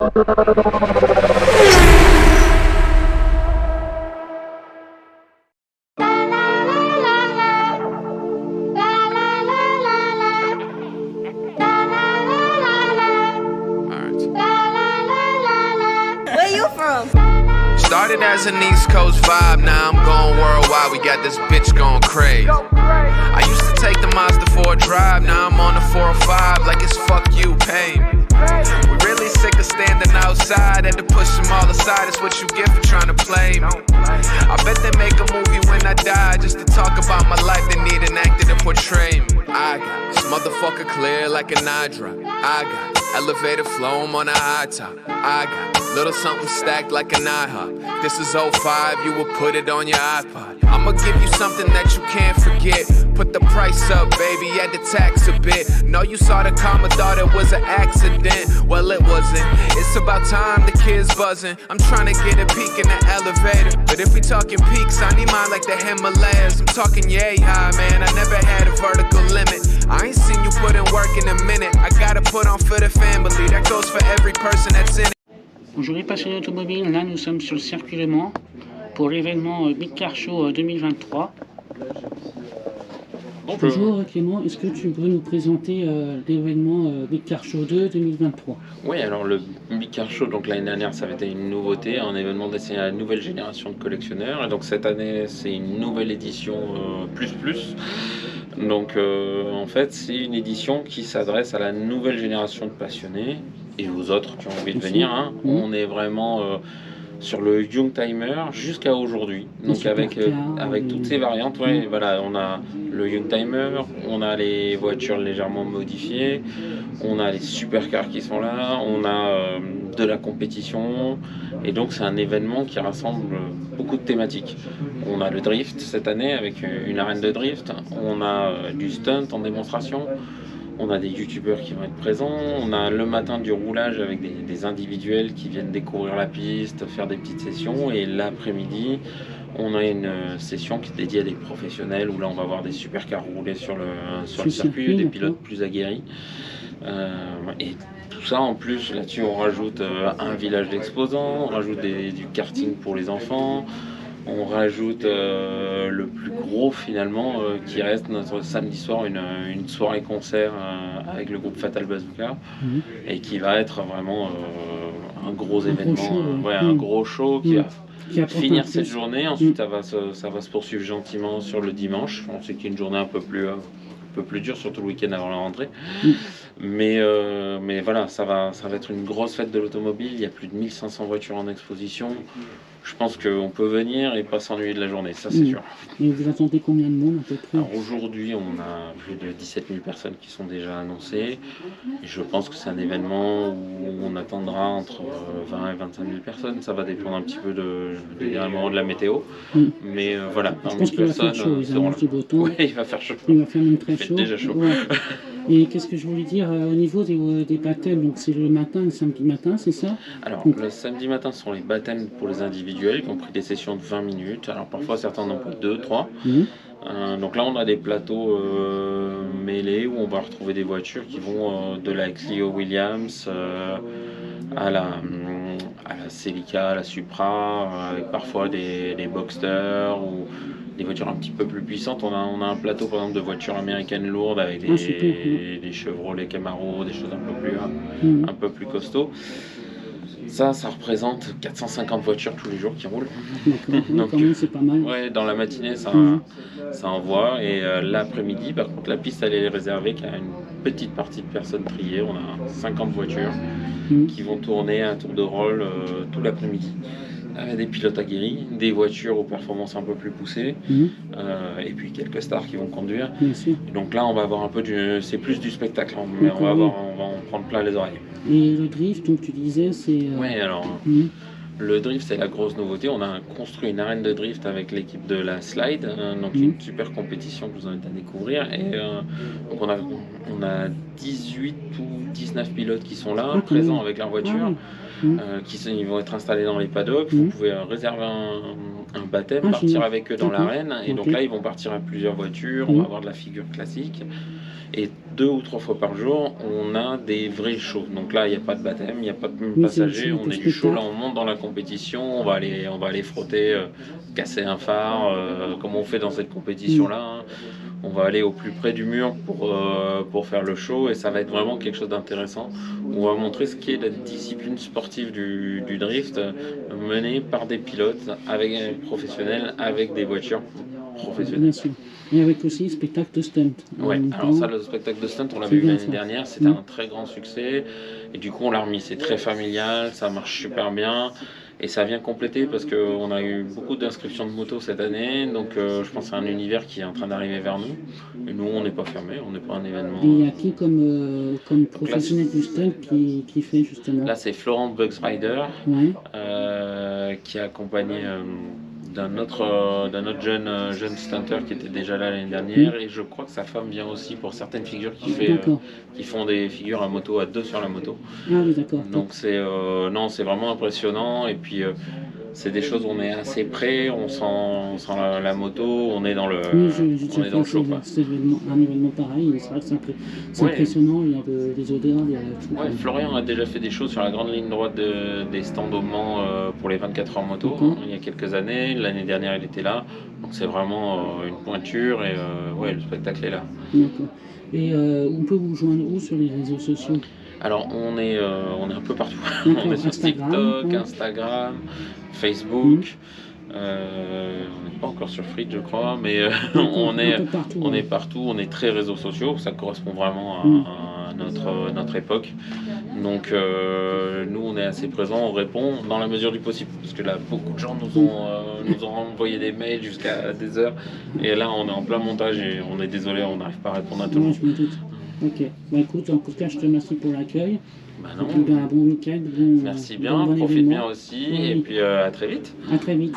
Where you from? Started as an East Coast vibe, now I'm going worldwide. We got this bitch going crazy. I used to take the Mazda for a drive, now I'm on the 405 like it's fuck you, pay me. We really sick of standing outside, had to push them all aside. It's what you get for trying to play me. I bet they make a movie when I die just to talk about my life. They need an actor to portray me. I got this motherfucker clear like an eye drop. I got elevator flow, I'm on a high top. I got little something stacked like an IHOP. This is 05, you will put it on your iPod. I'ma give you something that you can't forget. Put the price up, baby, add the tax a bit. Know you saw the comma, thought it was an accident. Well, it wasn't. It's about time the kids buzzing. I'm trying to get a peek in the elevator. But if we talking peaks, I need mine like the Himalayas. I'm talking yay high, man, I never had a vertical limit. I ain't seen you put in work in a minute. I gotta put on for the family. That goes for every person that's in it. Bonjour les passionnés automobiles, là nous sommes sur le circuit Le Mans pour l'événement Big Car Show 2023. Bonjour Clément, est-ce que tu peux nous présenter l'événement Big Car Show 2 2023? Oui, alors le Big Car Show, donc l'année dernière ça avait été une nouveauté, un événement destiné à la nouvelle génération de collectionneurs, et donc cette année c'est une nouvelle édition plus. Donc en fait c'est une édition qui s'adresse à la nouvelle génération de passionnés et aux autres qui ont envie de venir. Hein. On est vraiment sur le Youngtimer jusqu'à aujourd'hui, donc avec toutes ces variantes. Ouais, voilà, on a le Youngtimer, on a les voitures légèrement modifiées, on a les supercars qui sont là, on a de la compétition, et donc c'est un événement qui rassemble beaucoup de thématiques. On a le drift cette année avec une arène de drift, on a du stunt en démonstration, on a des youtubeurs qui vont être présents, on a le matin du roulage avec des individuels qui viennent découvrir la piste, faire des petites sessions, et l'après-midi on a une session qui est dédiée à des professionnels où là on va voir des supercars rouler sur le circuit, des pilotes plus aguerris. Et tout ça en plus, là-dessus on rajoute un village d'exposants, on rajoute du karting pour les enfants, on rajoute le plus gros finalement qui reste notre samedi soir, une soirée concert avec le groupe Fatal Bazooka, et qui va être vraiment un gros événement, un gros show qui va finir cette journée. Ensuite ça va se poursuivre gentiment sur le dimanche. On sait qu'il y a une journée un peu plus dure, surtout le week-end avant la rentrée. Mais voilà, ça va être une grosse fête de l'automobile. Il y a plus de 1500 voitures en exposition. Je pense qu'on peut venir et pas s'ennuyer de la journée, ça c'est sûr. Et vous attendez combien de monde à peu près? Alors aujourd'hui, on a plus de 17 000 personnes qui sont déjà annoncées. Et je pense que c'est un événement où on attendra entre 20 et 25 000 personnes. Ça va dépendre un petit peu de la météo. Mais voilà, 20 000 personnes seront là. Oui, il va faire chaud. Il va faire même très chaud. Déjà chaud. Ouais. Et qu'est-ce que je voulais dire au niveau des baptêmes? Donc c'est le matin, le samedi matin, c'est ça? Alors le samedi matin ce sont les baptêmes pour les individuels qui ont pris des sessions de 20 minutes. Alors parfois certains en ont pris 2, 3. Donc là on a des plateaux mêlés où on va retrouver des voitures qui vont de la Clio Williams à la Celica, à la Supra, avec parfois des Boxster ou des voitures un petit peu plus puissantes. On a un plateau par exemple de voitures américaines lourdes avec des Chevrolet Camaro, des choses un peu plus costauds. Ça représente 450 voitures tous les jours qui roulent. Donc c'est pas mal. Ouais, dans la matinée ça envoie, et l'après-midi par contre la piste elle est réservée qu'à une petite partie de personnes triées. On a 50 voitures qui vont tourner un tour de rôle tout l'après-midi. Des pilotes aguerris, des voitures aux performances un peu plus poussées, et puis quelques stars qui vont conduire. Donc là on va avoir un peu c'est plus du spectacle, mais on va en prendre plein les oreilles. Et le drift, donc tu disais, c'est... Oui, alors le drift c'est la grosse nouveauté. On a construit une arène de drift avec l'équipe de la Slide, donc une super compétition que je vous invite à découvrir. Et donc on a 18 ou 19 pilotes qui sont là, présents avec leur voiture. Ils vont être installés dans les paddocks. Vous pouvez réserver un baptême, partir génial. avec eux dans D'accord. l'arène. Et donc Ok. là, ils vont partir à plusieurs voitures. On va avoir de la figure classique. Et 2 ou 3 fois par jour, on a des vrais shows. Donc là, il n'y a pas de baptême, il n'y a pas de passagers. On est du show. Là, on monte dans la compétition. On va aller frotter, casser un phare, comme on fait dans cette compétition-là. Hein. On va aller au plus près du mur pour faire le show et ça va être vraiment quelque chose d'intéressant. On va montrer ce qu'est la discipline sportive du drift menée par des pilotes professionnels avec des voitures professionnelles. Bien sûr. Et avec aussi spectacle de stunt. Ouais, alors ça, le spectacle de stunt, on l'avait vu l'année dernière, c'était un très grand succès. Et du coup, on l'a remis, c'est très familial, ça marche super bien. Et ça vient compléter parce qu'on a eu beaucoup d'inscriptions de motos cette année, donc je pense que c'est un univers qui est en train d'arriver vers nous. Et nous, on n'est pas fermé, on n'est pas un événement. Et il y a qui comme professionnel du stunt qui fait justement? Là, c'est Florent Bugs Rider qui a accompagné d'un autre jeune stunter qui était déjà là l'année dernière. Et je crois que sa femme vient aussi pour certaines figures qui font des figures à moto, à 2 sur la moto. Ah oui, d'accord. Donc c'est vraiment impressionnant et puis c'est des choses où on est assez près, on sent la moto, on est dans le show. C'est un événement pareil, c'est vrai que c'est impressionnant, il y a des odeurs, il y a tout. Ouais, Florian a déjà fait des choses sur la grande ligne droite des stands au Mans pour les 24 heures moto il y a quelques années. L'année dernière il était là, donc c'est vraiment une pointure et le spectacle est là. D'accord. Et on peut vous joindre où sur les réseaux sociaux? Alors on est un peu partout. On est sur TikTok, Instagram, Facebook. On n'est pas encore sur Fritz, je crois, mais on est partout. On est très réseaux sociaux. Ça correspond vraiment à notre époque. Donc nous, on est assez présents. On répond dans la mesure du possible, parce que là, beaucoup de gens nous ont envoyé des mails jusqu'à des heures. Et là, on est en plein montage et on est désolé, on n'arrive pas à répondre à tout le monde. Je me doute. Ok, bah écoute, en tout cas, je te remercie pour l'accueil. Bah non. Et puis, un bon week-end. Merci bien, profite bien aussi, et puis à très vite. À très vite.